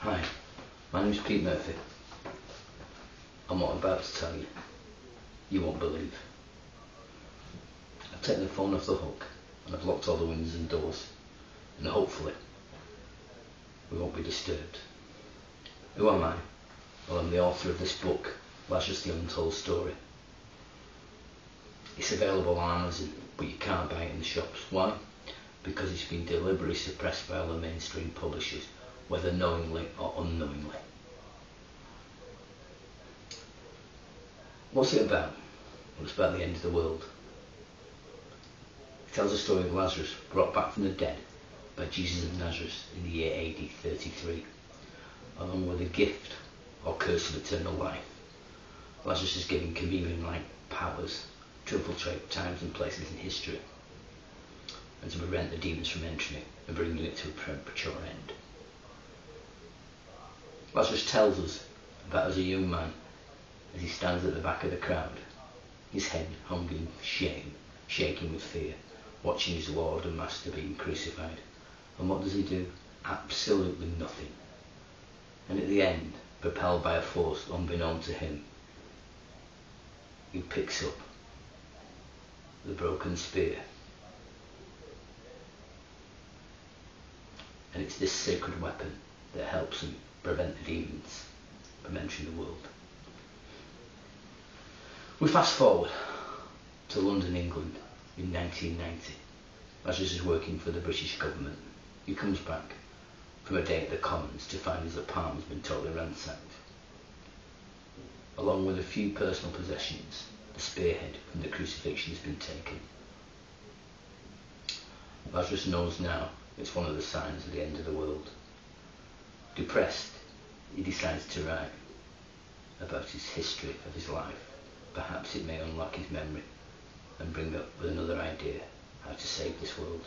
Hi, my name's Pete Murphy, and what I'm about to tell you, you won't believe. I've taken the phone off the hook, and I've locked all the windows and doors, and hopefully we won't be disturbed. Who am I? Well, I'm the author of this book, Lazarus the Untold Story. It's available on Amazon, but you can't buy it in the shops. Why? Because it's been deliberately suppressed by other mainstream publishers, whether knowingly or unknowingly. What's it about? Well, it's about the end of the world. It tells the story of Lazarus brought back from the dead by Jesus of Nazareth in the year AD 33, along with a gift or curse of eternal life. Lazarus is given chameleon-like powers to infiltrate times and places in history, and to prevent the demons from entering and bringing it to a premature end. Lazarus tells us about as a young man, as he stands at the back of the crowd, his head hung in shame, shaking with fear, watching his Lord and Master being crucified. And what does he do? Absolutely nothing. And at the end, propelled by a force unbeknown to him, he picks up the broken spear. And it's this sacred weapon that helps him prevent the demons from entering the world. We fast forward to London, England in 1990. Lazarus is working for the British government. He comes back from a day at the Commons to find his apartment's been totally ransacked. Along with a few personal possessions, the spearhead from the crucifixion has been taken. Lazarus knows now it's one of the signs of the end of the world. Depressed, he decides to write about his history of his life. Perhaps it may unlock his memory and bring up with another idea how to save this world.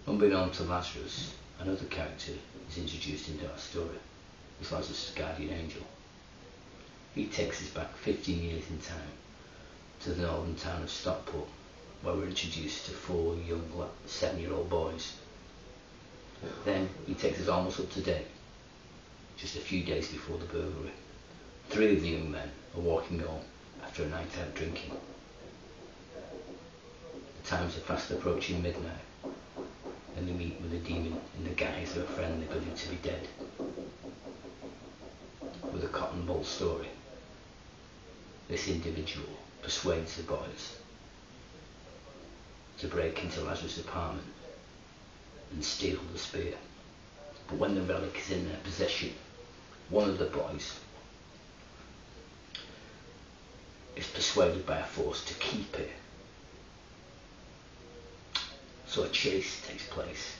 Unbeknown to Lazarus, another character is introduced into our story. It's Lazarus' guardian angel. He takes us back 15 years in time to the northern town of Stockport, where we're introduced to 4 young 7-year-old boys. Then he takes us almost up to date, just a few days before the burglary. 3 of the young men are walking home after a night out drinking. The times are fast approaching midnight, and they meet with a demon in the guise of a friend they believe to be dead. With a cotton ball story, this individual persuades the boys to break into Lazarus' apartment and steal the spear. But when the relic is in their possession, one of the boys is persuaded by a force to keep it. So a chase takes place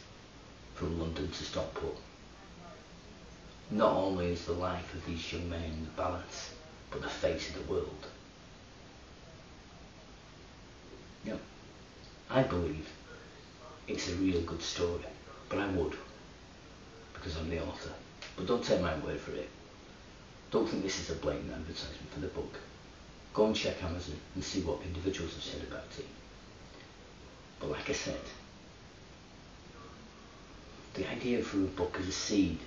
from London to Stockport. Not only is the life of these young men in the balance, but the fate of the world. Now, I believe it's a real good story, but I would, because I'm the author. But don't take my word for it. Don't think this is a blatant advertisement for the book. Go and check Amazon and see what individuals have said about it. But like I said, the idea for a book is a seed,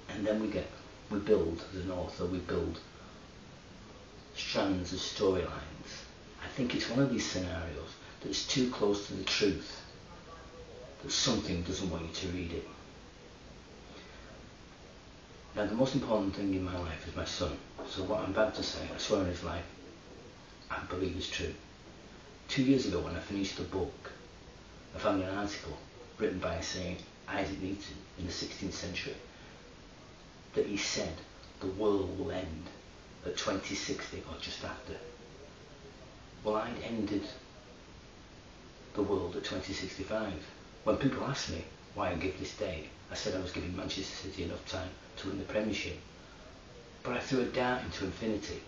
and then we build, as an author, we build strands of storylines. I think it's one of these scenarios that's too close to the truth, that something doesn't want you to read it. Now, the most important thing in my life is my son, so what I'm about to say, I swear on his life, I believe is true. 2 years ago, when I finished the book, I found an article written by St. Isaac Newton in the 16th century, that he said the world will end at 2060 or just after. Well, I'd ended the world at 2065. When people asked me why I give this date, I said I was giving Manchester City enough time to win the Premiership. But I threw a dart into infinity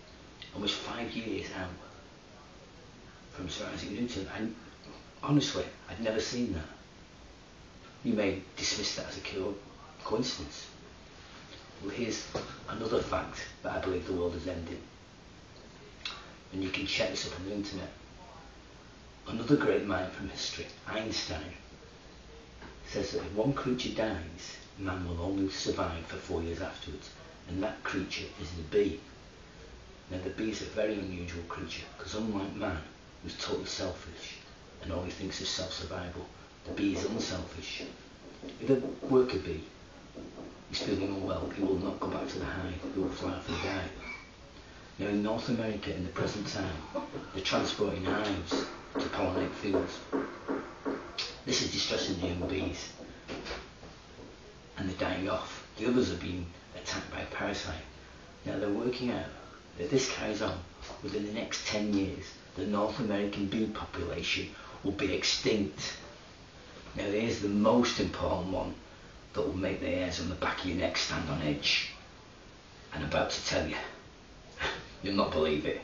and was 5 years out from Sir Isaac Newton. Honestly, I'd never seen that. You may dismiss that as a coincidence. Well, here's another fact that I believe the world is ending. And you can check this up on the internet. Another great mind from history, Einstein, says that if one creature dies, man will only survive for 4 years afterwards, and that creature is the bee. Now the bee is a very unusual creature, because unlike man, who's totally selfish and only thinks of self-survival, the bee is unselfish. If a worker bee is feeling unwell, he will not go back to the hive, he will fly off and die. Now in North America in the present time, they're transporting hives to pollinate fields. This is distressing the young bees, and they're dying off. The others are being attacked by a parasite. Now they're working out that if this carries on, within the next 10 years, the North American bee population will be extinct. Now here's the most important one that will make the hairs on the back of your neck stand on edge. And I'm about to tell you, you'll not believe it.